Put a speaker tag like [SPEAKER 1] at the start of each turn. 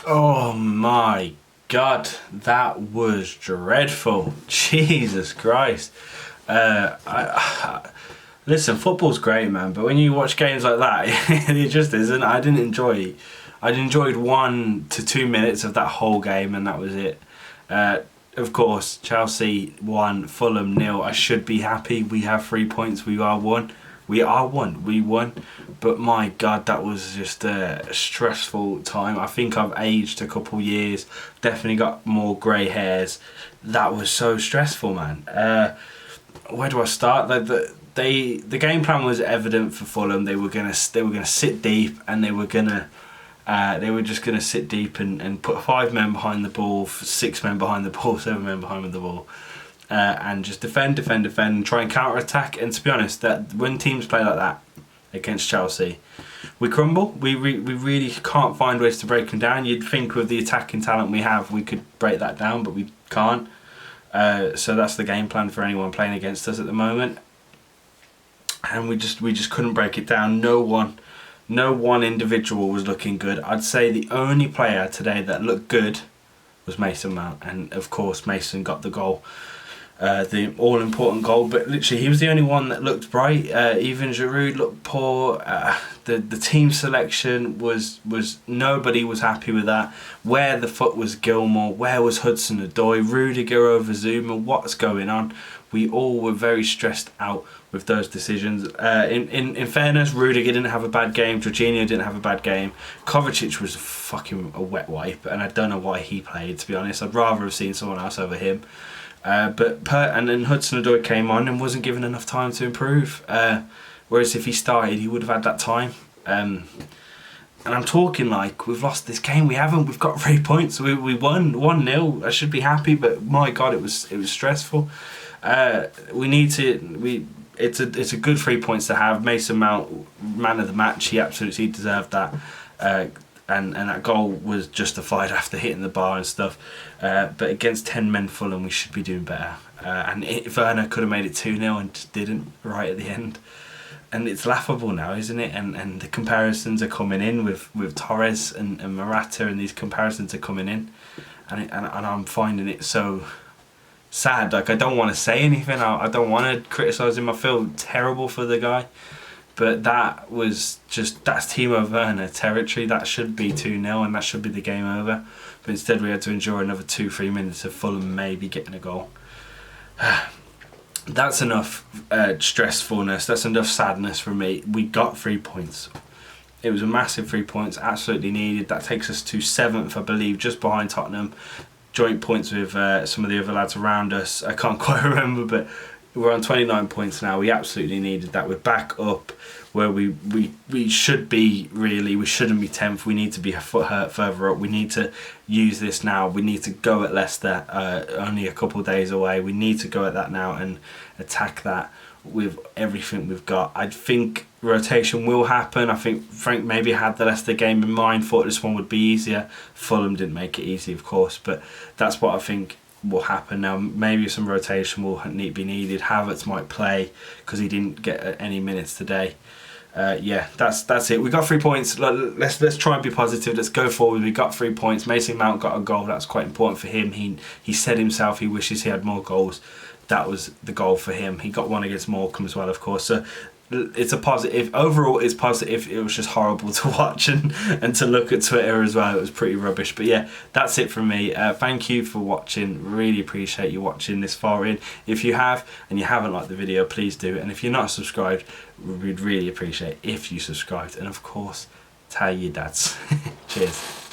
[SPEAKER 1] Oh my God, that was dreadful. Jesus Christ. Listen, football's great, man, but when you watch games like that, it just isn't. I didn't enjoy it. I enjoyed 1 to 2 minutes of that whole game, and that was it. Of course, Chelsea won, Fulham 0. I should be happy. We have 3 points. We are one. We won. But my God, that was just a stressful time. I think I've aged a couple years. Definitely got more grey hairs. That was so stressful, man. Where do I start? The game plan was evident for Fulham. They were gonna sit deep, and they were just gonna sit deep and put 5 men behind the ball, 6 men behind the ball, 7 men behind the ball. And just defend, and try and counter-attack. And to be honest, that when teams play like that against Chelsea, we crumble. We really can't find ways to break them down. You'd think with the attacking talent we have, we could break that down, but we can't. So that's the game plan for anyone playing against us at the moment. And we just couldn't break it down. No one individual was looking good. I'd say the only player today that looked good was Mason Mount, and of course Mason got the goal. The all-important goal, but literally he was the only one that looked bright. Even Giroud looked poor. The team selection was nobody was happy with that. Where the fuck was Gilmour? Where was Hudson Odoi? Rudiger over Zuma? What's going on? We all were very stressed out with those decisions. In fairness, Rudiger didn't have a bad game. Jorginho didn't have a bad game. Kovacic was fucking a wet wipe, and I don't know why he played, to be honest. I'd rather have seen someone else over him. And then Hudson Odoi came on and wasn't given enough time to improve. Whereas if he started, he would have had that time. And I'm talking like we've lost this game. We haven't. We've got 3 points. We won 1-0. I should be happy, but my God, it was stressful. It's a good 3 points to have. Mason Mount, man of the match. He absolutely deserved that. And that goal was justified after hitting the bar and stuff. But against 10 men Fulham, we should be doing better. Werner could have made it 2-0 and just didn't right at the end. And it's laughable now, isn't it? And the comparisons are coming in with Torres and Morata, and these comparisons are coming in. And I'm finding it so sad. Like, I don't want to say anything. I don't want to criticise him. I feel terrible for the guy. But that's Timo Werner territory. That should be 2-0 and that should be the game over. But instead we had to endure another 2-3 minutes of Fulham maybe getting a goal. That's enough stressfulness. That's enough sadness for me. We got 3 points. It was a massive 3 points, absolutely needed. That takes us to 7th, I believe, just behind Tottenham. Joint points with some of the other lads around us. I can't quite remember, but we're on 29 points now. We absolutely needed that. We're back up where we should be, really. We shouldn't be 10th. We need to be a foot further up. We need to use this now. We need to go at Leicester, only a couple of days away. We need to go at that now and attack that with everything we've got. I think rotation will happen. I think Frank maybe had the Leicester game in mind, thought this one would be easier. Fulham didn't make it easy, of course, but that's what I think will happen now. Maybe some rotation will be needed. Havertz might play because he didn't get any minutes today. Yeah, that's it. We got 3 points. Let's try and be positive. Let's go forward. We got 3 points. Mason Mount got a goal. That's quite important for him. He said himself he wishes he had more goals. That was the goal for him. He got one against Morecambe as well, of course. So it's a positive. Overall, it's positive. It was just horrible to watch and to look at Twitter as well. It was pretty rubbish. But yeah, that's it from me. Thank you for watching. Really appreciate you watching this far in. If you have and you haven't liked the video, please do. And if you're not subscribed, we'd really appreciate if you subscribed. And of course, tell your dads. Cheers.